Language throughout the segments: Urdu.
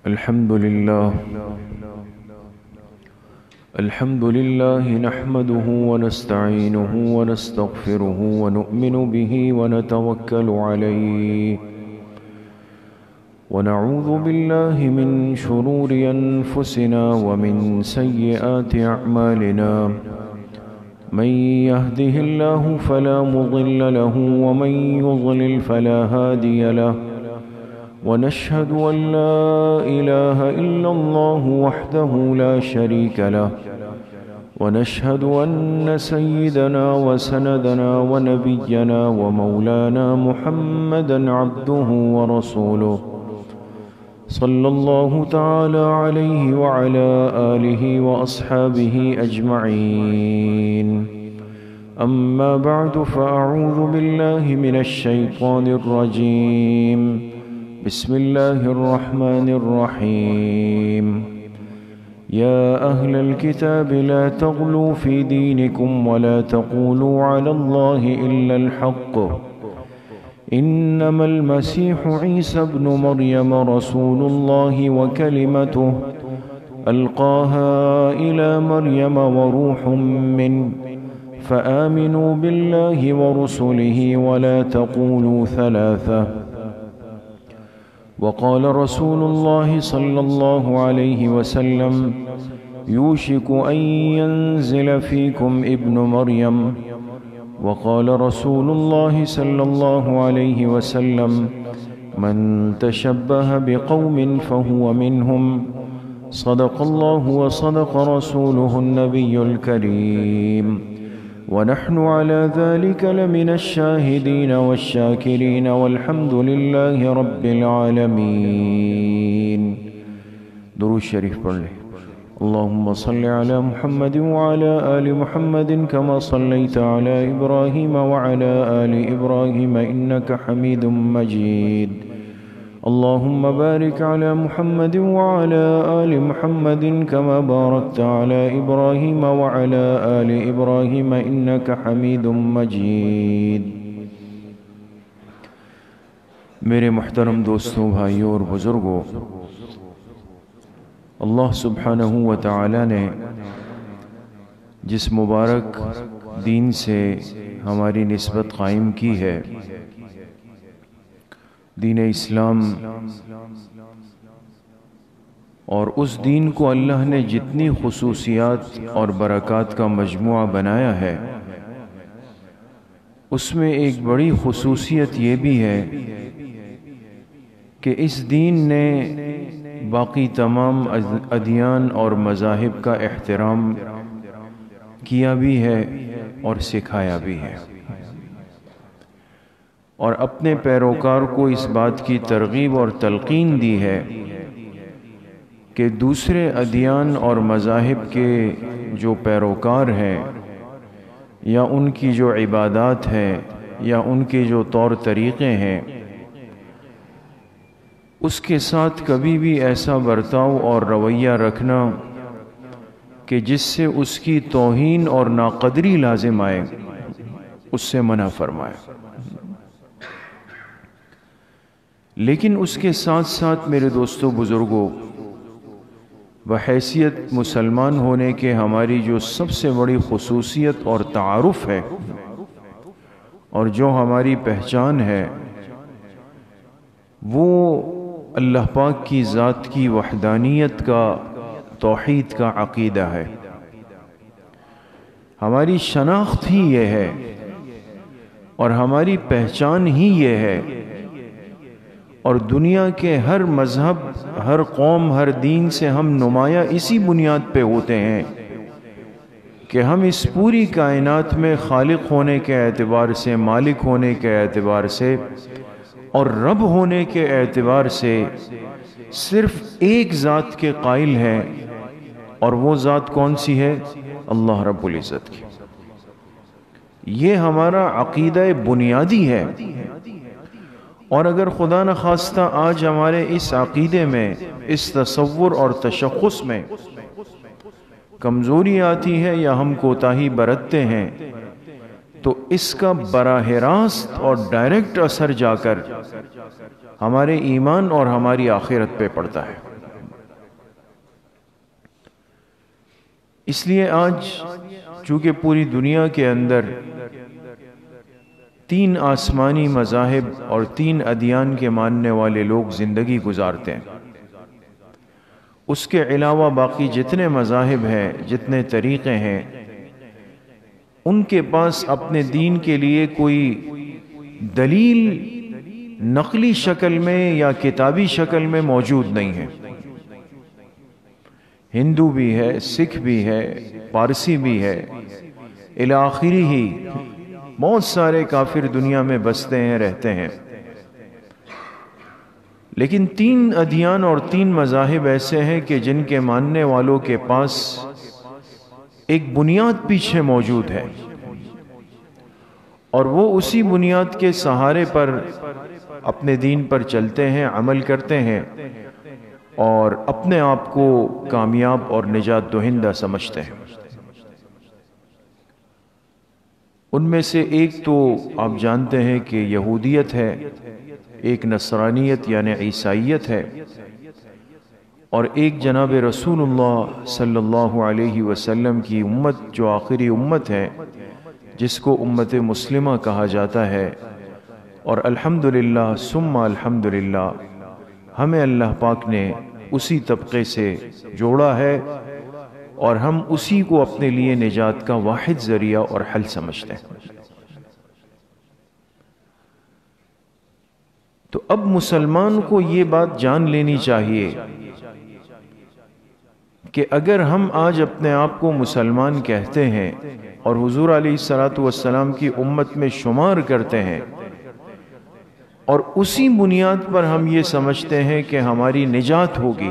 الحمد لله نحمده ونستعينه ونستغفره ونؤمن به ونتوكل عليه ونعوذ بالله من شرور أنفسنا ومن سيئات أعمالنا من يهده الله فلا مضل له ومن يضلل فلا هادي له ونشهد أن لا إله إلا الله وحده لا شريك له ونشهد أن سيدنا وسندنا ونبينا ومولانا محمدا عبده ورسوله صلى الله تعالى عليه وعلى آله وأصحابه أجمعين أما بعد فأعوذ بالله من الشيطان الرجيم بسم الله الرحمن الرحيم يا أهل الكتاب لا تغلوا في دينكم ولا تقولوا على الله إلا الحق إنما المسيح عيسى ابن مريم رسول الله وكلمته ألقاها إلى مريم وروح منه فآمنوا بالله ورسله ولا تقولوا ثلاثة وقال رسول الله صلى الله عليه وسلم يوشك أن ينزل فيكم ابن مريم وقال رسول الله صلى الله عليه وسلم من تشبه بقوم فهو منهم صدق الله وصدق رسوله النبي الكريم ونحن على ذلك لمن الشاهدين والشاكرين والحمد لله رب العالمين. درود شریف پڑھ لیں. اللهم صل على محمد وعلى آل محمد كما صليت على إبراهيم وعلى آل إبراهيم إنك حميد مجيد. اللهم بارك على محمد وعلى آل محمد كما باركت على إبراهيم وعلى آل إبراهيم إنك حميد مجيد. میرے محترم دوستوں، بھائیوں اور بزرگوں، اللہ سبحانہ و تعالی نے جس مبارک دین سے ہماری نسبت قائم کی ہے، دین اسلام، اور اس دین کو اللہ نے جتنی خصوصیات اور برکات کا مجموعہ بنایا ہے، اس میں ایک بڑی خصوصیت یہ بھی ہے کہ اس دین نے باقی تمام ادیان اور مذاہب کا احترام کیا بھی ہے اور سکھایا بھی ہے، اور اپنے پیروکار کو اس بات کی ترغیب اور تلقین دی ہے کہ دوسرے ادیان اور مذاہب کے جو پیروکار ہیں، یا ان کی جو عبادات ہیں، یا ان کے جو طور طریقے ہیں، اس کے ساتھ کبھی بھی ایسا برتاؤ اور رویہ رکھنا کہ جس سے اس کی توہین اور ناقدری لازم آئے، اس سے منع فرمائے. لیکن اس کے ساتھ ساتھ میرے دوستوں، بزرگوں، بحیثیت مسلمان ہونے کے ہماری جو سب سے بڑی خصوصیت اور تعارف ہے، اور جو ہماری پہچان ہے، وہ اللہ پاک کی ذات کی وحدانیت کا، توحید کا عقیدہ ہے. ہماری شناخت ہی یہ ہے اور ہماری پہچان ہی یہ ہے، اور دنیا کے ہر مذہب، ہر قوم، ہر دین سے ہم نمایاں اسی بنیاد پہ ہوتے ہیں کہ ہم اس پوری کائنات میں خالق ہونے کے اعتبار سے، مالک ہونے کے اعتبار سے اور رب ہونے کے اعتبار سے صرف ایک ذات کے قائل ہیں، اور وہ ذات کون سی ہے؟ اللہ رب العزت کی. یہ ہمارا عقیدہ بنیادی ہے، اور اگر خدا نخواستہ آج ہمارے اس عقیدے میں، اس تصور اور تشخص میں کمزوری آتی ہے یا ہم کوتاہی برتتے ہیں، تو اس کا براہ راست اور ڈائریکٹ اثر جا کر ہمارے ایمان اور ہماری آخرت پہ پڑتا ہے. اس لیے آج چونکہ پوری دنیا کے اندر 3 آسمانی مذاہب اور 3 ادیان کے ماننے والے لوگ زندگی گزارتے ہیں، اس کے علاوہ باقی جتنے مذاہب ہیں، جتنے طریقے ہیں، ان کے پاس اپنے دین کے لیے کوئی دلیل نقلی شکل میں یا کتابی شکل میں موجود نہیں ہے۔ ہندو بھی ہے، سکھ بھی ہے، پارسی بھی ہے، الی آخری ہی بہت سارے کافر دنیا میں بستے ہیں، رہتے ہیں، لیکن 3 ادیان اور 3 مذاہب ایسے ہیں کہ جن کے ماننے والوں کے پاس ایک بنیاد پیچھے موجود ہے، اور وہ اسی بنیاد کے سہارے پر اپنے دین پر چلتے ہیں، عمل کرتے ہیں، اور اپنے آپ کو کامیاب اور نجات دہندہ سمجھتے ہیں۔ ان میں سے ایک تو آپ جانتے ہیں کہ یہودیت ہے، ایک نصرانیت یعنی عیسائیت ہے، اور ایک جناب رسول اللہ صلی اللہ علیہ وسلم کی امت جو آخری امت ہے، جس کو امت مسلمہ کہا جاتا ہے۔ اور الحمدللہ ثم الحمدللہ ہمیں اللہ پاک نے اسی طبقے سے جوڑا ہے، اور ہم اسی کو اپنے لیے نجات کا واحد ذریعہ اور حل سمجھتے ہیں۔ تو اب مسلمان کو یہ بات جان لینی چاہیے کہ اگر ہم آج اپنے آپ کو مسلمان کہتے ہیں اور حضور علیہ الصلوۃ والسلام کی امت میں شمار کرتے ہیں، اور اسی بنیاد پر ہم یہ سمجھتے ہیں کہ ہماری نجات ہوگی،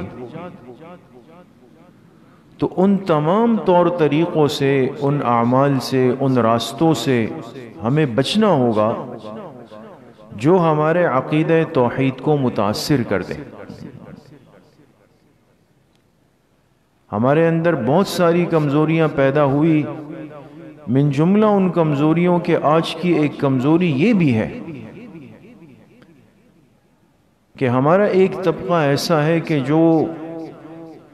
تو ان تمام طور طریقوں سے، ان اعمال سے، ان راستوں سے ہمیں بچنا ہوگا جو ہمارے عقیدہ توحید کو متاثر کر دیں۔ ہمارے اندر بہت ساری کمزوریاں پیدا ہوئی، من جملہ ان کمزوریوں کے آج کی ایک کمزوری یہ بھی ہے کہ ہمارا ایک طبقہ ایسا ہے کہ جو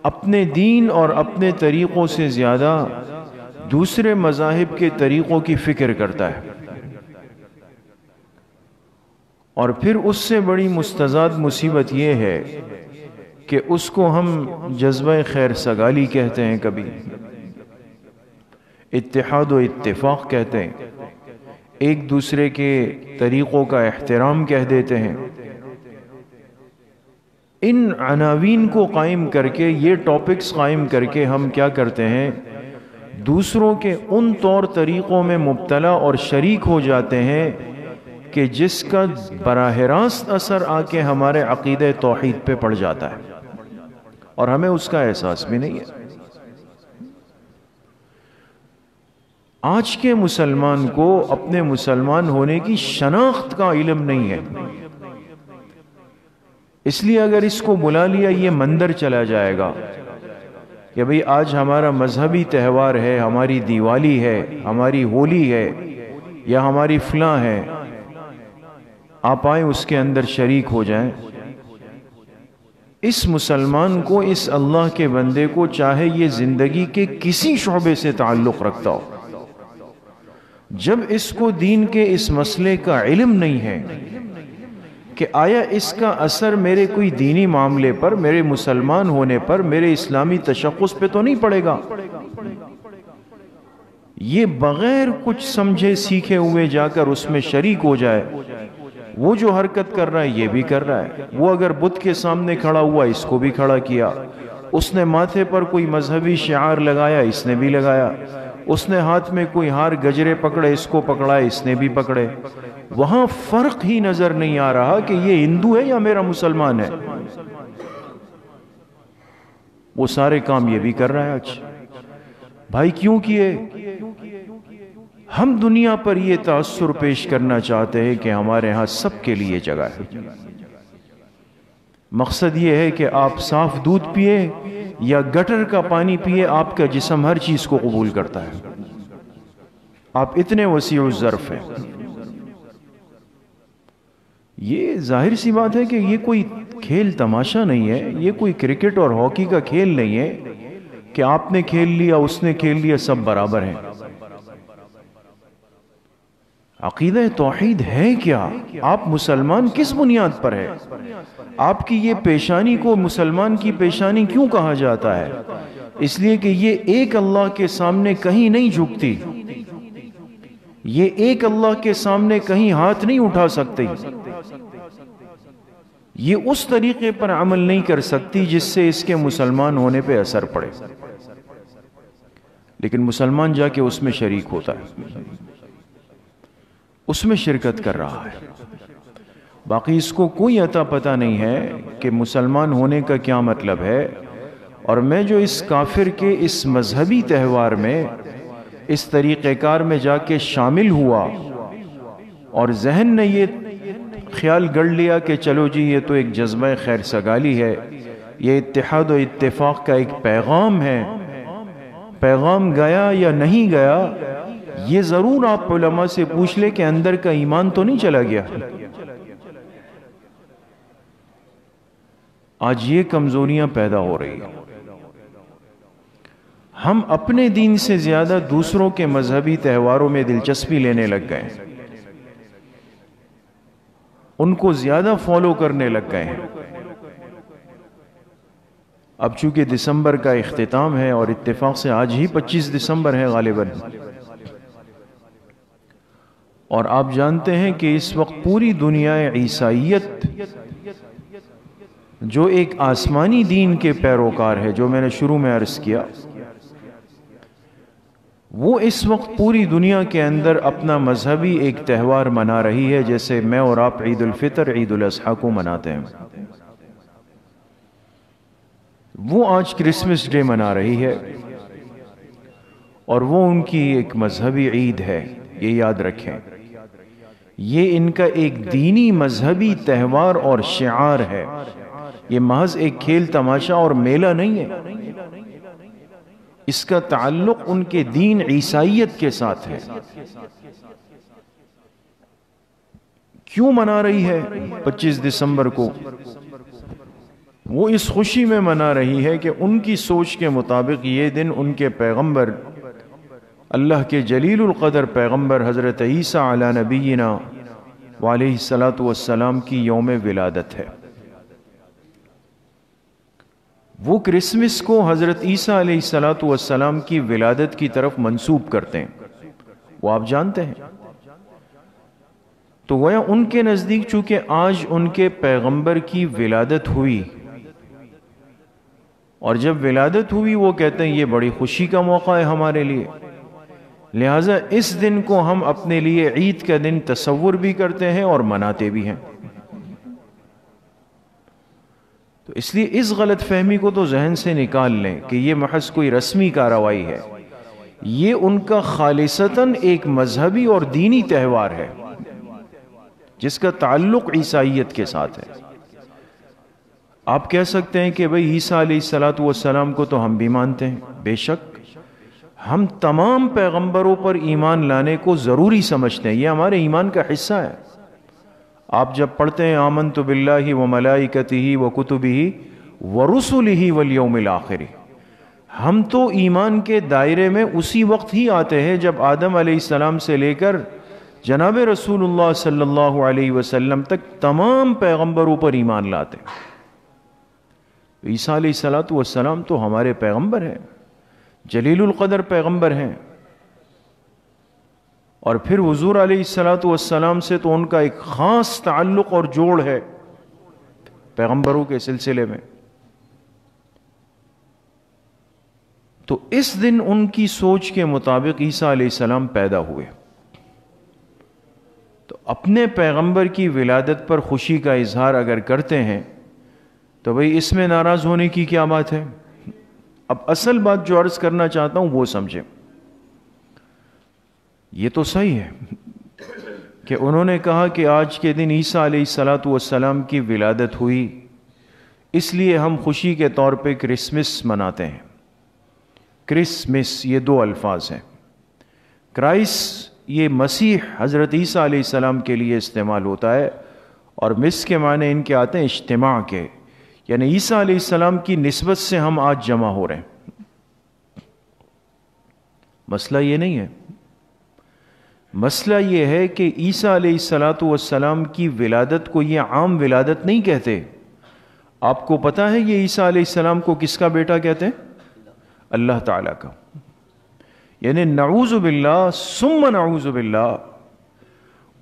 اپنے دین اور اپنے طریقوں سے زیادہ دوسرے مذاہب کے طریقوں کی فکر کرتا ہے، اور پھر اس سے بڑی مستضاد مصیبت یہ ہے کہ اس کو ہم جذبہ خیر سگالی کہتے ہیں، کبھی اتحاد و اتفاق کہتے ہیں، ایک دوسرے کے طریقوں کا احترام کہہ دیتے ہیں۔ ان عناوین کو قائم کر کے، یہ ٹاپکس قائم کر کے ہم کیا کرتے ہیں، دوسروں کے ان طور طریقوں میں مبتلا اور شریک ہو جاتے ہیں کہ جس کا براہ راست اثر آ کے ہمارے عقیدہ توحید پہ پڑ جاتا ہے، اور ہمیں اس کا احساس بھی نہیں ہے۔ آج کے مسلمان کو اپنے مسلمان ہونے کی شناخت کا علم نہیں ہے، اس لیے اگر اس کو بلا لیا یہ مندر چلا جائے گا کہ بھئی آج ہمارا مذہبی تہوار ہے، ہماری دیوالی ہے، ہماری ہولی ہے، یا ہماری فلاں ہے، آپ آئیں اس کے اندر شریک ہو جائیں۔ اس مسلمان کو، اس اللہ کے بندے کو، چاہے یہ زندگی کے کسی شعبے سے تعلق رکھتا ہو، جب اس کو دین کے اس مسئلے کا علم نہیں ہے کہ آیا اس کا اثر میرے کوئی دینی معاملے پر، میرے مسلمان ہونے پر، میرے اسلامی تشخص پہ تو نہیں پڑے گا، یہ بغیر کچھ سمجھے سیکھے ہوئے جا کر اس میں شریک ہو جائے، وہ جو حرکت کر رہا ہے یہ بھی کر رہا ہے، وہ اگر بت کے سامنے کھڑا ہوا اس کو بھی کھڑا کیا، اس نے ماتھے پر کوئی مذہبی شعار لگایا اس نے بھی لگایا، اس نے ہاتھ میں کوئی ہار گجرے پکڑے اس کو پکڑا اس نے بھی پکڑے، وہاں فرق ہی نظر نہیں آ رہا کہ یہ ہندو ہے یا میرا مسلمان ہے، وہ سارے کام یہ بھی کر رہا ہے۔ آج بھائی کیوں کیے؟ ہم دنیا پر یہ تاثر پیش کرنا چاہتے ہیں کہ ہمارے ہاں سب کے لیے جگہ ہے، مقصد یہ ہے کہ آپ صاف دودھ پیے یا گٹر کا پانی پیے، آپ کا جسم ہر چیز کو قبول کرتا ہے، آپ اتنے وسیع الظرف ہیں۔ یہ ظاہر سی بات ہے کہ یہ کوئی کھیل تماشا نہیں ہے، یہ کوئی کرکٹ اور ہاکی کا کھیل نہیں ہے، کہ آپ نے کھیل لیا اس نے کھیل لیا سب برابر ہیں. عقیدہ توحید ہے کیا؟ آپ مسلمان کس بنیاد پر ہے؟ آپ کی یہ پیشانی کو مسلمان کی پیشانی کیوں کہا جاتا ہے؟ اس لیے کہ یہ ایک اللہ کے سامنے کہیں نہیں جھکتی، یہ ایک اللہ کے سامنے کہیں ہاتھ نہیں اٹھا سکتی، یہ اس طریقے پر عمل نہیں کر سکتی جس سے اس کے مسلمان ہونے پہ اثر پڑے. لیکن مسلمان جا کے اس میں شریک ہوتا ہے، اس میں شرکت کر رہا ہے. باقی اس کو کوئی عطا پتہ نہیں ہے کہ مسلمان ہونے کا کیا مطلب ہے. اور میں جو اس کافر کے اس مذہبی تہوار میں اس طریقہ کار میں جا کے شامل ہوا اور ذہن نے یہ خیال گڑ لیا کہ چلو جی یہ تو ایک جذبہ خیر سگالی ہے، یہ اتحاد و اتفاق کا ایک پیغام ہے، پیغام گیا یا نہیں گیا یہ ضرور آپ علماء سے پوچھ لے کہ اندر کا ایمان تو نہیں چلا گیا. آج یہ کمزوریاں پیدا ہو رہی ہیں. ہم اپنے دین سے زیادہ دوسروں کے مذہبی تہواروں میں دلچسپی لینے لگ گئے، ان کو زیادہ فالو کرنے لگ گئے ہیں. اب چونکہ دسمبر کا اختتام ہے اور اتفاق سے آج ہی 25 دسمبر ہے غالباً، اور آپ جانتے ہیں کہ اس وقت پوری دنیا عیسائیت جو ایک آسمانی دین کے پیروکار ہے، جو میں نے شروع میں عرض کیا، وہ اس وقت پوری دنیا کے اندر اپنا مذہبی ایک تہوار منا رہی ہے، جیسے میں اور آپ عید الفطر عید الاضحیٰ کو مناتے ہیں. وہ آج کرسمس ڈے منا رہی ہے اور وہ ان کی ایک مذہبی عید ہے، یہ یاد رکھیں. یہ ان کا ایک دینی مذہبی تہوار اور شعار ہے، یہ محض ایک کھیل تماشا اور میلہ نہیں ہے. اس کا تعلق ان کے دین عیسائیت کے ساتھ ہے. کیوں منا رہی ہے 25 دسمبر کو؟ وہ اس خوشی میں منا رہی ہے کہ ان کی سوچ کے مطابق یہ دن ان کے پیغمبر اللہ کے جلیل القدر پیغمبر حضرت عیسیٰ علی نبینا وعلیہ السلام کی یوم ولادت ہے. وہ کرسمس کو حضرت عیسیٰ علیہ السلام کی ولادت کی طرف منسوب کرتے ہیں، وہ آپ جانتے ہیں. تو گویا ان کے نزدیک چونکہ آج ان کے پیغمبر کی ولادت ہوئی، اور جب ولادت ہوئی وہ کہتے ہیں یہ بڑی خوشی کا موقع ہے ہمارے لیے، لہٰذا اس دن کو ہم اپنے لیے عید کا دن تصور بھی کرتے ہیں اور مناتے بھی ہیں. تو اس لیے اس غلط فہمی کو تو ذہن سے نکال لیں کہ یہ محض کوئی رسمی کارروائی ہے. یہ ان کا خالصتاً ایک مذہبی اور دینی تہوار ہے جس کا تعلق عیسائیت کے ساتھ ہے. آپ کہہ سکتے ہیں کہ بھئی عیسیٰ علیہ السلام کو تو ہم بھی مانتے ہیں، بے شک ہم تمام پیغمبروں پر ایمان لانے کو ضروری سمجھتے ہیں، یہ ہمارے ایمان کا حصہ ہے. آپ جب پڑھتے ہیں آمنت باللہ وملائکتہ وکتبہ ورسلہ والیوم الآخر، ہم تو ایمان کے دائرے میں اسی وقت ہی آتے ہیں جب آدم علیہ السلام سے لے کر جناب رسول اللہ صلی اللہ علیہ وسلم تک تمام پیغمبروں پر ایمان لاتے ہیں. عیسیٰ علیہ السلام تو ہمارے پیغمبر ہیں، جلیل القدر پیغمبر ہیں. اور پھر حضور علیہ السلام سے تو ان کا ایک خاص تعلق اور جوڑ ہے پیغمبروں کے سلسلے میں. تو اس دن ان کی سوچ کے مطابق عیسیٰ علیہ السلام پیدا ہوئے. تو اپنے پیغمبر کی ولادت پر خوشی کا اظہار اگر کرتے ہیں تو بھئی اس میں ناراض ہونے کی کیا بات ہے؟ اب اصل بات جو عرض کرنا چاہتا ہوں وہ سمجھیں. یہ تو صحیح ہے کہ انہوں نے کہا کہ آج کے دن عیسیٰ علیہ السلام کی ولادت ہوئی، اس لیے ہم خوشی کے طور پہ کرسمس مناتے ہیں. کرسمس یہ دو الفاظ ہیں. کرائس یہ مسیح حضرت عیسیٰ علیہ السلام کے لیے استعمال ہوتا ہے، اور مس کے معنی ان کے آتے ہیں اجتماع کے، یعنی عیسیٰ علیہ السلام کی نسبت سے ہم آج جمع ہو رہے ہیں. مسئلہ یہ نہیں ہے. مسئلہ یہ ہے کہ عیسیٰ علیہ الصلاۃ والسلام کی ولادت کو یہ عام ولادت نہیں کہتے. آپ کو پتہ ہے یہ عیسیٰ علیہ السلام کو کس کا بیٹا کہتے ہیں؟ اللہ تعالیٰ کا. یعنی نعوذ باللہ ثم نعوذ باللہ،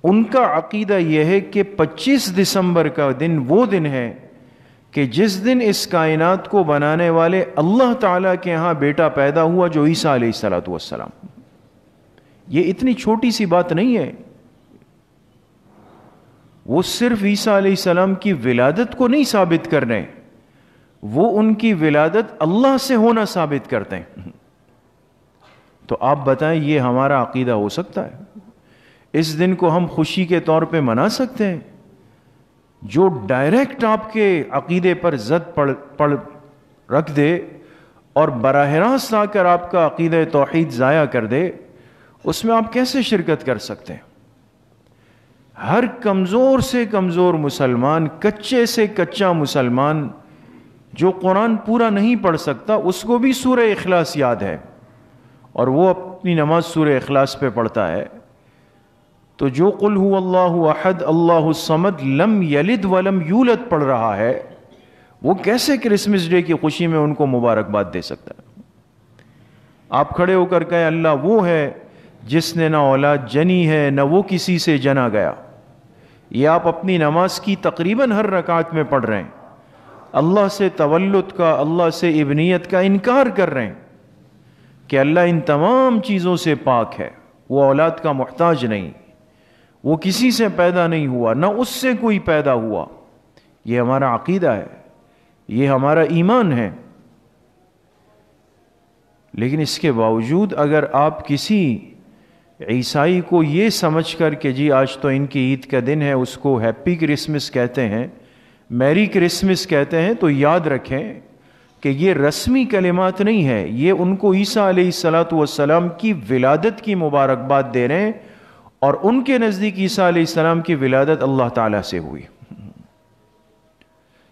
ان کا عقیدہ یہ ہے کہ 25 دسمبر کا دن وہ دن ہے کہ جس دن اس کائنات کو بنانے والے اللہ تعالیٰ کے ہاں بیٹا پیدا ہوا جو عیسیٰ علیہ الصلاۃ والسلام. یہ اتنی چھوٹی سی بات نہیں ہے. وہ صرف عیسیٰ علیہ السلام کی ولادت کو نہیں ثابت کر رہے، وہ ان کی ولادت اللہ سے ہونا ثابت کرتے ہیں. تو آپ بتائیں یہ ہمارا عقیدہ ہو سکتا ہے؟ اس دن کو ہم خوشی کے طور پہ منا سکتے ہیں؟ جو ڈائریکٹ آپ کے عقیدے پر زد پڑ رکھ دے اور براہ راست آ کر آپ کا عقیدہ توحید ضائع کر دے، اس میں آپ کیسے شرکت کر سکتے ہیں؟ ہر کمزور سے کمزور مسلمان، کچے سے کچا مسلمان جو قرآن پورا نہیں پڑھ سکتا، اس کو بھی سورہ اخلاص یاد ہے اور وہ اپنی نماز سورہ اخلاص پہ پڑھتا ہے. تو جو قل هو اللہ احد اللہ الصمد لم یلد ولم یولد پڑھ رہا ہے، وہ کیسے کرسمس ڈے کی خوشی میں ان کو مبارکباد دے سکتا ہے؟ آپ کھڑے ہو کر کہیں اللہ وہ ہے جس نے نہ اولاد جنی ہے نہ وہ کسی سے جنا گیا. یہ آپ اپنی نماز کی تقریباً ہر رکعت میں پڑھ رہے ہیں. اللہ سے تولد کا، اللہ سے ابنیت کا انکار کر رہے ہیں کہ اللہ ان تمام چیزوں سے پاک ہے، وہ اولاد کا محتاج نہیں، وہ کسی سے پیدا نہیں ہوا، نہ اس سے کوئی پیدا ہوا. یہ ہمارا عقیدہ ہے، یہ ہمارا ایمان ہے. لیکن اس کے باوجود اگر آپ کسی عیسائی کو یہ سمجھ کر کہ جی آج تو ان کی عید کا دن ہے، اس کو ہیپی کرسمس کہتے ہیں، میری کرسمس کہتے ہیں، تو یاد رکھیں کہ یہ رسمی کلمات نہیں ہے، یہ ان کو عیسیٰ علیہ الصلاۃ والسلام کی ولادت کی مبارکباد دے رہے ہیں، اور ان کے نزدیک عیسیٰ علیہ السلام کی ولادت اللہ تعالیٰ سے ہوئی.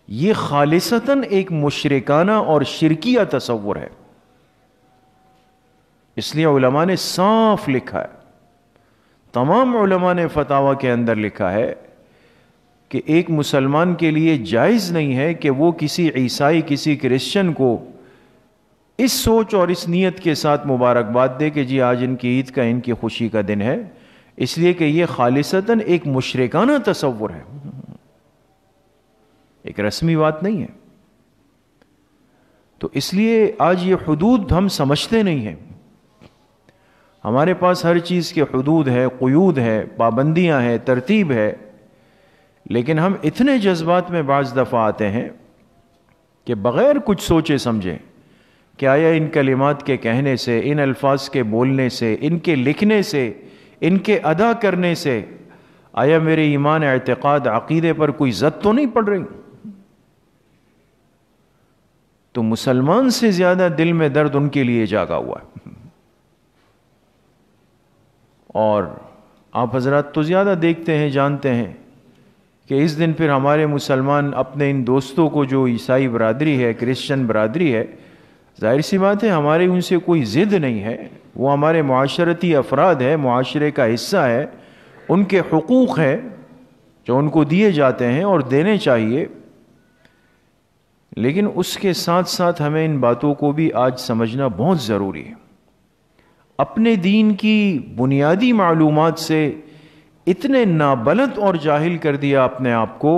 یہ خالصتاً ایک مشرکانہ اور شرکیہ تصور ہے. اس لیے علماء نے صاف لکھا ہے، تمام علماء نے فتاوی کے اندر لکھا ہے کہ ایک مسلمان کے لیے جائز نہیں ہے کہ وہ کسی عیسائی، کسی کرسچن کو اس سوچ اور اس نیت کے ساتھ مبارکباد دے کہ جی آج ان کی عید کا، ان کی خوشی کا دن ہے، اس لیے کہ یہ خالصتاً ایک مشرکانہ تصور ہے، ایک رسمی بات نہیں ہے. تو اس لیے آج یہ حدود ہم سمجھتے نہیں ہیں. ہمارے پاس ہر چیز کے حدود ہے، قیود ہے، پابندیاں ہیں، ترتیب ہے، لیکن ہم اتنے جذبات میں بعض دفعہ آتے ہیں کہ بغیر کچھ سوچے سمجھے کہ آیا ان کلمات کے کہنے سے، ان الفاظ کے بولنے سے، ان کے لکھنے سے، ان کے ادا کرنے سے آیا میرے ایمان، اعتقاد، عقیدے پر کوئی زد تو نہیں پڑ رہی؟ تو مسلمان سے زیادہ دل میں درد ان کے لیے جاگا ہوا ہے. اور آپ حضرات تو زیادہ دیکھتے ہیں، جانتے ہیں کہ اس دن پھر ہمارے مسلمان اپنے ان دوستوں کو، جو عیسائی برادری ہے، کرسچن برادری ہے، ظاہر سی بات ہے ہمارے ان سے کوئی ضد نہیں ہے، وہ ہمارے معاشرتی افراد ہے، معاشرے کا حصہ ہے، ان کے حقوق ہیں جو ان کو دیے جاتے ہیں اور دینے چاہیے. لیکن اس کے ساتھ ساتھ ہمیں ان باتوں کو بھی آج سمجھنا بہت ضروری ہے. اپنے دین کی بنیادی معلومات سے اتنے نابلد اور جاہل کر دیا اپنے آپ کو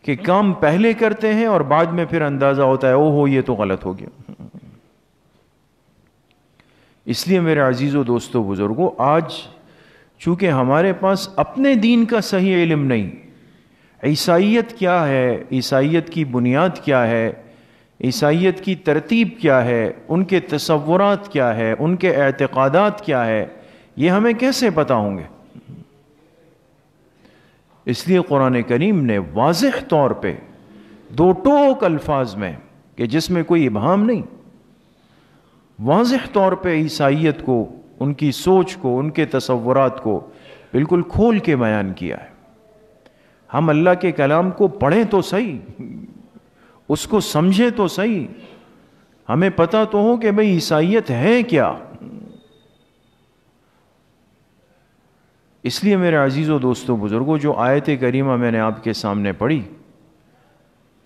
کہ کام پہلے کرتے ہیں اور بعد میں پھر اندازہ ہوتا ہے او ہو یہ تو غلط ہو گیا. اس لیے میرے عزیز و دوستو بزرگوں، آج چونکہ ہمارے پاس اپنے دین کا صحیح علم نہیں، عیسائیت کیا ہے، عیسائیت کی بنیاد کیا ہے، عیسائیت کی ترتیب کیا ہے، ان کے تصورات کیا ہے، ان کے اعتقادات کیا ہے، یہ ہمیں کیسے پتہ ہوں گے؟ اس لیے قرآن کریم نے واضح طور پہ دو ٹوک الفاظ میں، کہ جس میں کوئی ابہام نہیں، واضح طور پہ عیسائیت کو، ان کی سوچ کو، ان کے تصورات کو بالکل کھول کے بیان کیا ہے. ہم اللہ کے کلام کو پڑھیں تو صحیح، اس کو سمجھیں تو صحیح، ہمیں پتہ تو ہو کہ بھئی عیسائیت ہے کیا. اس لیے میرے عزیزوں دوستوں بزرگوں، جو آیت کریمہ میں نے آپ کے سامنے پڑھی،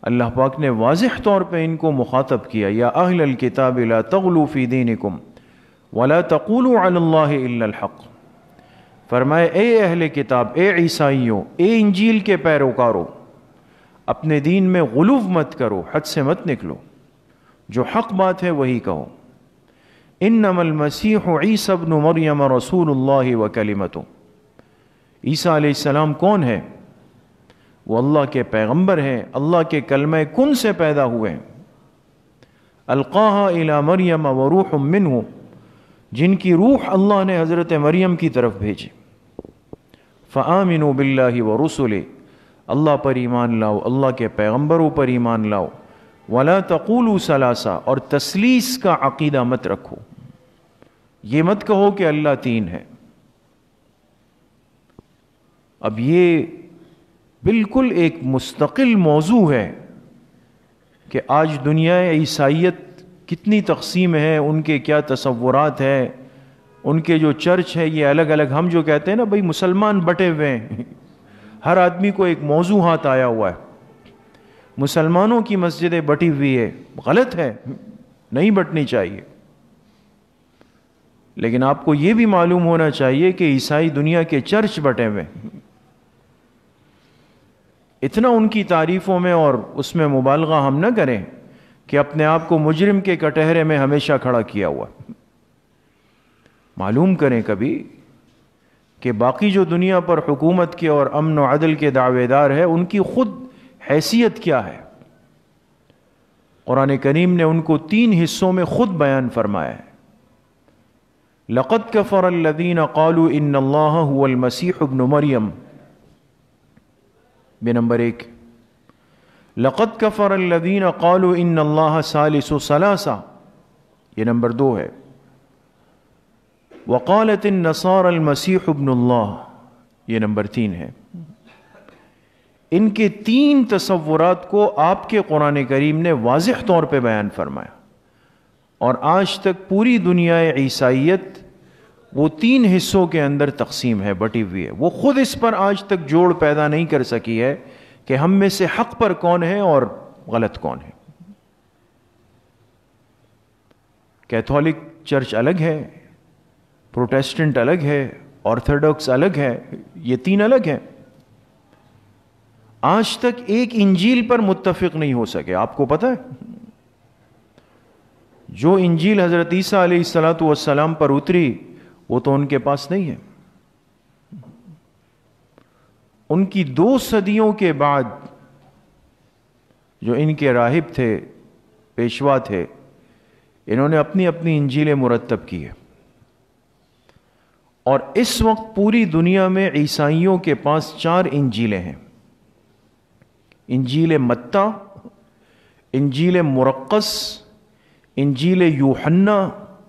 اللہ پاک نے واضح طور پہ ان کو مخاطب کیا، یا اہل الکتاب لا تغلوا فی دینکم ولا تقولوا علی اللہ الا الحق۔ فرمائے اے اہل کتاب، اے عیسائیوں، اے انجیل کے پیروکاروں، اپنے دین میں غلو مت کرو، حد سے مت نکلو، جو حق بات ہے وہی کہو۔ انما المسیح عیسی ابن مریم رسول اللہ وکلمتہ، عیسیٰ علیہ السلام کون ہے؟ وہ اللہ کے پیغمبر ہیں، اللہ کے کلمہ کن سے پیدا ہوئے ہیں۔ القاہا الی مریم وروح منہ، جن کی روح اللہ نے حضرت مریم کی طرف بھیجی۔ فآمنوا باللہ ورسلہ، اللہ پر ایمان لاؤ، اللہ کے پیغمبروں پر ایمان لاؤ۔ ولا تقولوا ثلاثہ، اور تثلیث کا عقیدہ مت رکھو، یہ مت کہو کہ اللہ تین ہے۔ اب یہ بالکل ایک مستقل موضوع ہے کہ آج دنیا عیسائیت کتنی تقسیم ہے، ان کے کیا تصورات ہیں، ان کے جو چرچ ہے یہ الگ الگ۔ ہم جو کہتے ہیں نا بھائی مسلمان بٹے ہوئے ہیں، ہر آدمی کو ایک موضوع ہاتھ آیا ہوا ہے، مسلمانوں کی مسجدیں بٹی ہوئی ہے، غلط ہے، نہیں بٹنی چاہیے۔ لیکن آپ کو یہ بھی معلوم ہونا چاہیے کہ عیسائی دنیا کے چرچ بٹے ہوئے، اتنا ان کی تعریفوں میں اور اس میں مبالغہ ہم نہ کریں کہ اپنے آپ کو مجرم کے کٹہرے میں ہمیشہ کھڑا کیا ہوا۔ معلوم کریں کبھی کہ باقی جو دنیا پر حکومت کے اور امن و عدل کے دعوے دار ہے، ان کی خود حیثیت کیا ہے۔ قرآن کریم نے ان کو 3 حصوں میں خود بیان فرمایا ہے۔ لقد کفر الذین قالوا ان اللہ هو المسیح ابن مریم، بے نمبر 1۔ لقد کفر الذین قالوا ان اللہ ثالث ثلاثہ، یہ نمبر 2 ہے۔ وقالت النصارى المسیح ابن اللہ، یہ نمبر 3 ہے۔ ان کے 3 تصورات کو آپ کے قرآن کریم نے واضح طور پہ بیان فرمایا، اور آج تک پوری دنیا عیسائیت وہ 3 حصوں کے اندر تقسیم ہے، بٹی ہوئی ہے۔ وہ خود اس پر آج تک جوڑ پیدا نہیں کر سکی ہے کہ ہم میں سے حق پر کون ہے اور غلط کون ہے۔ کیتھولک چرچ الگ ہے، پروٹیسٹنٹ الگ ہے، آرتھوڈاکس الگ ہے، یہ 3 الگ ہیں۔ آج تک ایک انجیل پر متفق نہیں ہو سکے۔ آپ کو پتہ ہے جو انجیل حضرت عیسیٰ علیہ السلام پر اتری وہ تو ان کے پاس نہیں ہے۔ ان کی 2 صدیوں کے بعد جو ان کے راہب تھے، پیشوا تھے، انہوں نے اپنی اپنی انجیلیں مرتب کی ہے، اور اس وقت پوری دنیا میں عیسائیوں کے پاس 4 انجیلیں ہیں۔ انجیل متی، انجیل مرقس، انجیل یوحنا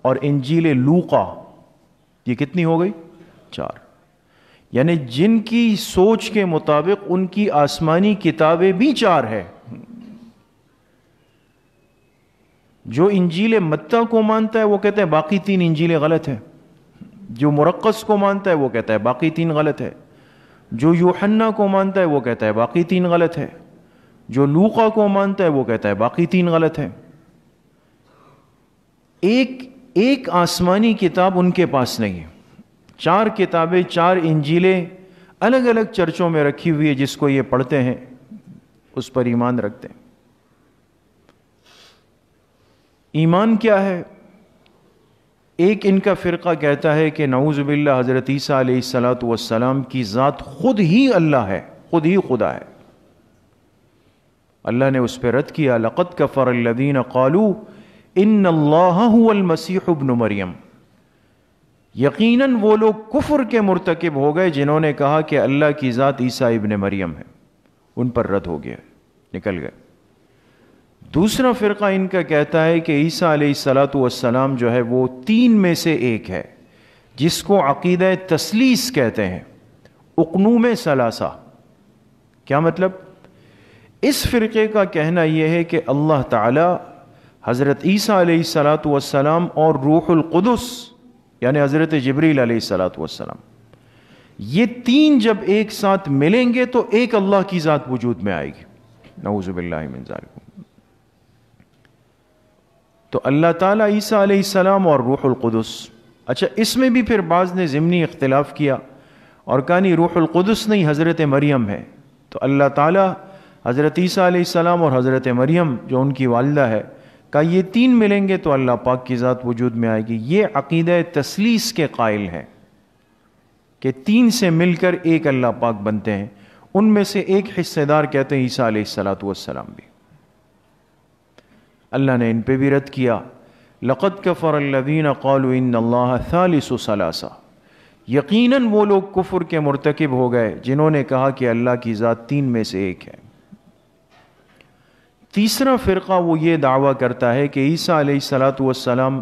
اور انجیل لوقا۔ یہ کتنی ہو گئی؟ 4۔ یعنی جن کی سوچ کے مطابق ان کی آسمانی کتابیں بھی 4 ہے۔ جو انجیل متی کو مانتا ہے وہ کہتا ہے باقی 3 انجیلیں غلط ہیں، جو مرقس کو مانتا ہے وہ کہتا ہے باقی 3 غلط ہے، جو یوحنا کو مانتا ہے وہ کہتا ہے باقی 3 غلط ہے، جو لوقا کو مانتا ہے وہ کہتا ہے باقی 3 غلط ہے۔ ایک آسمانی کتاب ان کے پاس نہیں ہے۔ 4 کتابیں، 4 انجیلیں الگ الگ چرچوں میں رکھی ہوئی ہے، جس کو یہ پڑھتے ہیں اس پر ایمان رکھتے ہیں۔ ایمان کیا ہے؟ ایک ان کا فرقہ کہتا ہے کہ نعوذ باللہ حضرت عیسیٰ علیہ السلام کی ذات خود ہی اللہ ہے، خود ہی خدا ہے۔ اللہ نے اس پہ رد کیا، لقد کفر الذین قالوا ان اللہ هو المسیح ابن مریم۔ یقیناً وہ لوگ کفر کے مرتکب ہو گئے جنہوں نے کہا کہ اللہ کی ذات عیسیٰ ابن مریم ہے، ان پر رد ہو گیا، نکل گئے۔ دوسرا فرقہ ان کا کہتا ہے کہ عیسیٰ علیہ السلام جو ہے وہ 3 میں سے ایک ہے، جس کو عقیدہ تثلیث کہتے ہیں، اقنوم ثلاثہ۔ کیا مطلب؟ اس فرقے کا کہنا یہ ہے کہ اللہ تعالی حضرت عیسیٰ علیہ السلام اور روح القدس یعنی حضرت جبریل علیہ السلام یہ تین جب ایک ساتھ ملیں گے تو ایک اللہ کی ذات وجود میں آئے گی. نعوذ باللہ من ذالک. تو اللہ تعالیٰ عیسیٰ علیہ السلام اور روح القدس. اچھا اس میں بھی پھر بعض نے ضمنی اختلاف کیا اور کہا نہیں روح القدس نہیں حضرت مریم ہے. تو اللہ تعالیٰ حضرت عیسیٰ علیہ السلام اور حضرت مریم جو ان کی والدہ ہے کہا یہ تین ملیں گے تو اللہ پاک کی ذات وجود میں آئے گی. یہ عقیدہ تثلیث کے قائل ہیں کہ تین سے مل کر ایک اللہ پاک بنتے ہیں. ان میں سے ایک حصہ دار کہتے ہیں عیسیٰ علیہ السلام بھی. اللہ نے ان پہ بھی رد کیا. لقد کفر الذین قالوا ان اللہ ثالث ثلاثہ. یقیناً وہ لوگ کفر کے مرتکب ہو گئے جنہوں نے کہا کہ اللہ کی ذات تین میں سے ایک ہے. تیسرا فرقہ وہ یہ دعویٰ کرتا ہے کہ عیسیٰ علیہ السلام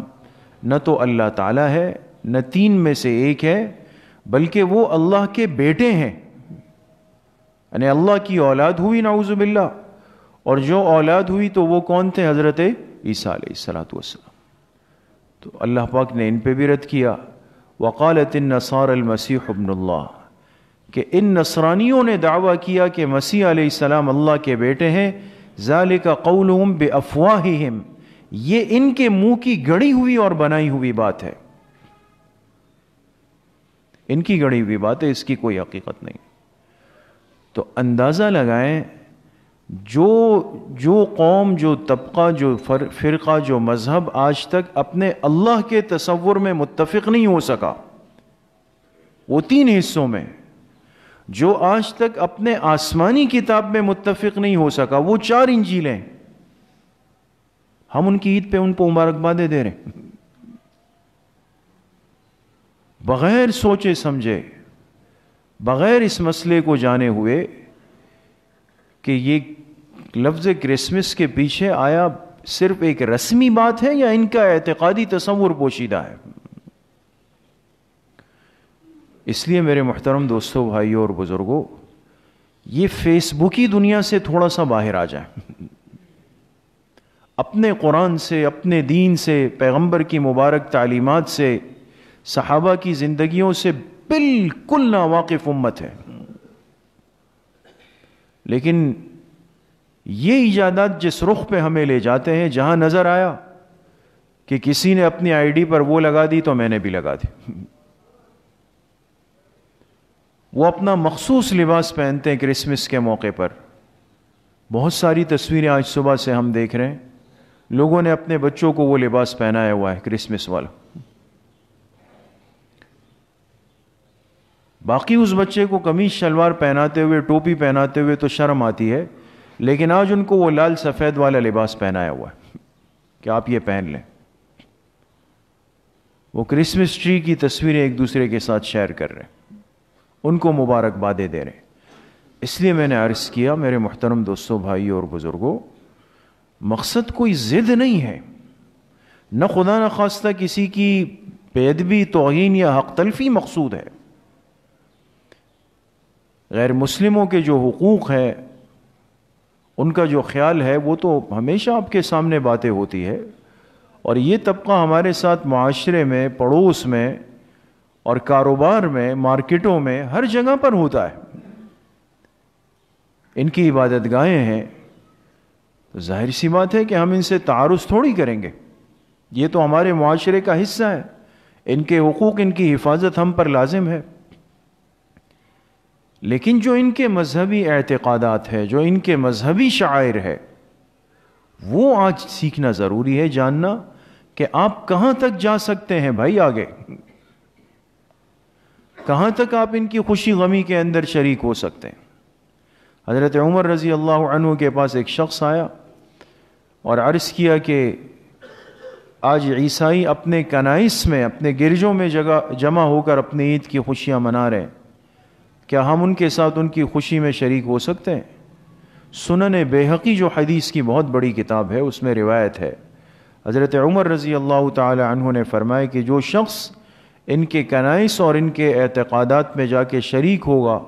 نہ تو اللہ تعالیٰ ہے نہ تین میں سے ایک ہے بلکہ وہ اللہ کے بیٹے ہیں. یعنی اللہ کی اولاد ہوئی نعوذ باللہ, اور جو اولاد ہوئی تو وہ کون تھے؟ حضرت عیسیٰ علیہ السلام. تو اللہ پاک نے ان پہ بھی رد کیا. وقالت النصارى المسیح ابن اللہ, کہ ان نصرانیوں نے دعویٰ کیا کہ مسیح علیہ السلام اللہ کے بیٹے ہیں. ذالک قولہم بافواہہم, یہ ان کے منہ کی گڑی ہوئی اور بنائی ہوئی بات ہے. ان کی گڑی ہوئی بات ہے, اس کی کوئی حقیقت نہیں. تو اندازہ لگائیں جو قوم, جو طبقہ, جو فرقہ, جو مذہب آج تک اپنے اللہ کے تصور میں متفق نہیں ہو سکا وہ تین حصوں میں, جو آج تک اپنے آسمانی کتاب میں متفق نہیں ہو سکا وہ 4 انجیلیں, ہم ان کی عید پہ ان کو مبارکبادیں دے رہے ہیں بغیر سوچے سمجھے, بغیر اس مسئلے کو جانے ہوئے کہ یہ لفظ کرسمس کے پیچھے آیا صرف ایک رسمی بات ہے یا ان کا اعتقادی تصور پوشیدہ ہے. اس لیے میرے محترم دوستوں, بھائیوں اور بزرگوں, یہ فیس بکی دنیا سے تھوڑا سا باہر آ جائیں, اپنے قرآن سے, اپنے دین سے, پیغمبر کی مبارک تعلیمات سے, صحابہ کی زندگیوں سے بالکل ناواقف امت ہے. لیکن یہ ایجادات جس رخ پہ ہمیں لے جاتے ہیں, جہاں نظر آیا کہ کسی نے اپنی آئی ڈی پر وہ لگا دی تو میں نے بھی لگا دی. وہ اپنا مخصوص لباس پہنتے ہیں کرسمس کے موقع پر. بہت ساری تصویریں آج صبح سے ہم دیکھ رہے ہیں, لوگوں نے اپنے بچوں کو وہ لباس پہنایا ہوا ہے کرسمس والا. باقی اس بچے کو قمیص شلوار پہناتے ہوئے, ٹوپی پہناتے ہوئے تو شرم آتی ہے, لیکن آج ان کو وہ لال سفید والا لباس پہنایا ہوا ہے کہ آپ یہ پہن لیں. وہ کرسمس ٹری کی تصویریں ایک دوسرے کے ساتھ شیئر کر رہے ہیں, ان کو مبارکبادیں دے رہے ہیں. اس لیے میں نے عرض کیا میرے محترم دوستوں, بھائیوں اور بزرگوں, مقصد کوئی ضد نہیں ہے, نہ خدا نہ خواستہ کسی کی بے ادبی, توہین یا حق تلفی مقصود ہے. غیر مسلموں کے جو حقوق ہیں, ان کا جو خیال ہے, وہ تو ہمیشہ آپ کے سامنے باتیں ہوتی ہے. اور یہ طبقہ ہمارے ساتھ معاشرے میں, پڑوس میں اور کاروبار میں, مارکیٹوں میں, ہر جگہ پر ہوتا ہے. ان کی عبادت گاہیں ہیں, تو ظاہر سی بات ہے کہ ہم ان سے تعارض تھوڑی کریں گے. یہ تو ہمارے معاشرے کا حصہ ہے, ان کے حقوق, ان کی حفاظت ہم پر لازم ہے. لیکن جو ان کے مذہبی اعتقادات ہے, جو ان کے مذہبی شعائر ہے, وہ آج سیکھنا ضروری ہے, جاننا کہ آپ کہاں تک جا سکتے ہیں بھائی آگے, کہاں تک آپ ان کی خوشی غمی کے اندر شریک ہو سکتے ہیں. حضرت عمر رضی اللہ عنہ کے پاس ایک شخص آیا اور عرض کیا کہ آج عیسائی اپنے کنائس میں, اپنے گرجوں میں جمع ہو کر اپنی عید کی خوشیاں منا رہے ہیں, کیا ہم ان کے ساتھ ان کی خوشی میں شریک ہو سکتے ہیں؟ سنن بیہقی جو حدیث کی بہت بڑی کتاب ہے, اس میں روایت ہے, حضرت عمر رضی اللہ تعالی عنہ نے فرمایا کہ جو شخص ان کے کنائس اور ان کے اعتقادات میں جا کے شریک ہوگا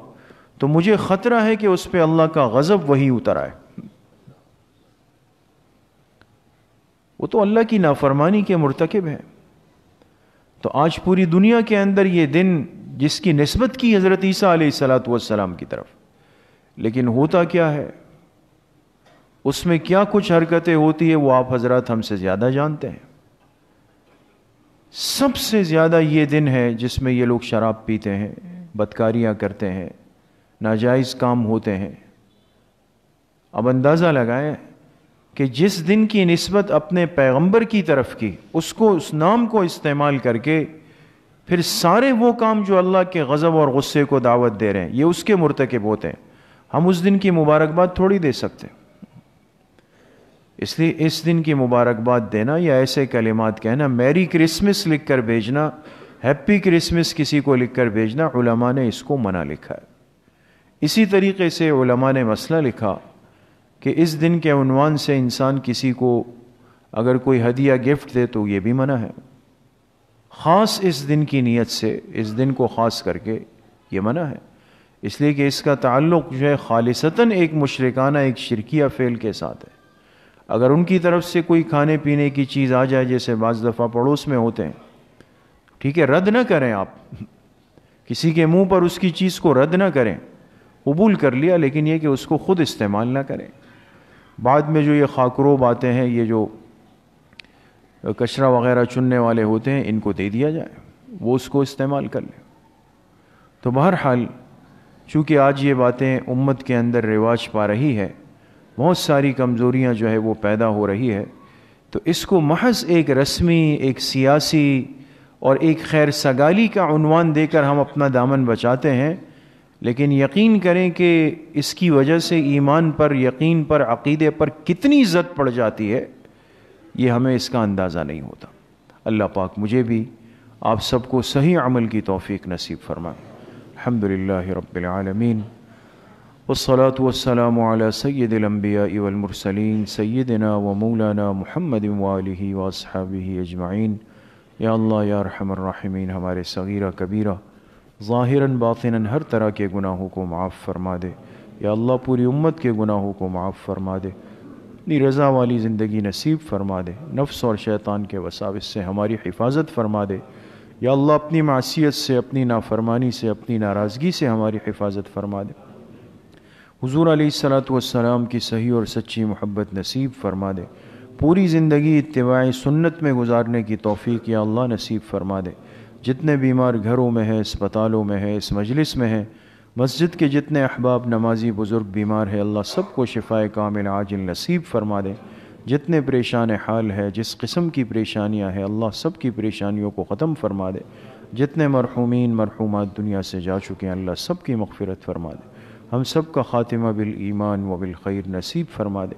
تو مجھے خطرہ ہے کہ اس پہ اللہ کا غضب وہی اتر آئے. وہ تو اللہ کی نافرمانی کے مرتکب ہے. تو آج پوری دنیا کے اندر یہ دن جس کی نسبت کی حضرت عیسیٰ علیہ الصلوۃ والسلام کی طرف، لیکن ہوتا کیا ہے، اس میں کیا کچھ حرکتیں ہوتی ہے وہ آپ حضرات ہم سے زیادہ جانتے ہیں۔ سب سے زیادہ یہ دن ہے جس میں یہ لوگ شراب پیتے ہیں، بدکاریاں کرتے ہیں، ناجائز کام ہوتے ہیں۔ اب اندازہ لگائیں کہ جس دن کی نسبت اپنے پیغمبر کی طرف کی، اس کو، اس نام کو استعمال کر کے پھر سارے وہ کام جو اللہ کے غضب اور غصے کو دعوت دے رہے ہیں یہ اس کے مرتکب ہوتے ہیں، ہم اس دن کی مبارکباد تھوڑی دے سکتے۔ اس لیے اس دن کی مبارکباد دینا یا ایسے کلمات کہنا، میری کرسمس لکھ کر بھیجنا، ہیپی کرسمس کسی کو لکھ کر بھیجنا، علماء نے اس کو منع لکھا ہے۔ اسی طریقے سے علماء نے مسئلہ لکھا کہ اس دن کے عنوان سے انسان کسی کو اگر کوئی ہدیہ گفٹ دے تو یہ بھی منع ہے، خاص اس دن کی نیت سے، اس دن کو خاص کر کے یہ منع ہے، اس لیے کہ اس کا تعلق جو ہے خالصتاً ایک مشرکانہ، ایک شرکیہ فعل کے ساتھ ہے۔ اگر ان کی طرف سے کوئی کھانے پینے کی چیز آ جائے، جیسے بعض دفعہ پڑوس میں ہوتے ہیں، ٹھیک ہے، رد نہ کریں، آپ کسی کے منہ پر اس کی چیز کو رد نہ کریں، قبول کر لیا، لیکن یہ کہ اس کو خود استعمال نہ کریں۔ بعد میں جو یہ خاکروب آتے ہیں، یہ جو کچرا وغیرہ چننے والے ہوتے ہیں، ان کو دے دیا جائے، وہ اس کو استعمال کر لیں۔ تو بہرحال چونکہ آج یہ باتیں امت کے اندر رواج پا رہی ہے، بہت ساری کمزوریاں جو ہے وہ پیدا ہو رہی ہے، تو اس کو محض ایک رسمی، ایک سیاسی اور ایک خیر سگالی کا عنوان دے کر ہم اپنا دامن بچاتے ہیں، لیکن یقین کریں کہ اس کی وجہ سے ایمان پر، یقین پر، عقیدے پر کتنی زد پڑ جاتی ہے، یہ ہمیں اس کا اندازہ نہیں ہوتا۔ اللہ پاک مجھے بھی آپ سب کو صحیح عمل کی توفیق نصیب فرمائے۔ الحمدللہ رب العالمین، والصلاة والسلام علی سید الانبیاء والمرسلین، سیدنا و مولانا محمد وآلہ واصحابہ اجمعین۔ یا اللہ یا ارحم الراحمین، ہمارے صغیرہ کبیرہ، ظاہراً باطناً ہر طرح کے گناہوں کو معاف فرما دے۔ یا اللہ پوری امت کے گناہوں کو معاف فرما دے، اپنی رضا والی زندگی نصیب فرما دے، نفس اور شیطان کے وساوس سے ہماری حفاظت فرما دے۔ یا اللہ اپنی معصیت سے، اپنی نافرمانی سے، اپنی ناراضگی سے ہماری حفاظت فرما دے۔ حضور علیہ الصلوۃ والسلام کی صحیح اور سچی محبت نصیب فرما دے، پوری زندگی اتباع سنت میں گزارنے کی توفیق یا اللہ نصیب فرما دے۔ جتنے بیمار گھروں میں ہیں، اسپتالوں میں ہیں، اس مجلس میں ہیں، مسجد کے جتنے احباب نمازی بزرگ بیمار ہیں، اللہ سب کو شفائے کامل عاجل نصیب فرما دے۔ جتنے پریشان حال ہے، جس قسم کی پریشانیاں ہیں، اللہ سب کی پریشانیوں کو ختم فرما دے۔ جتنے مرحومین مرحومات دنیا سے جا چکے ہیں، اللہ سب کی مغفرت فرما دے۔ ہم سب کا خاتمہ بالایمان و بالخیر نصیب فرما دے۔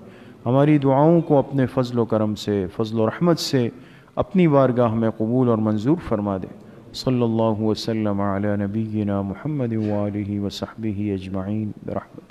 ہماری دعاؤں کو اپنے فضل و کرم سے، فضل و رحمت سے اپنی بارگاہ میں قبول اور منظور فرما دے۔ صلی اللہ وسلم علی نبینا محمد وآلہ وصحبہ اجمعین برحمتہ۔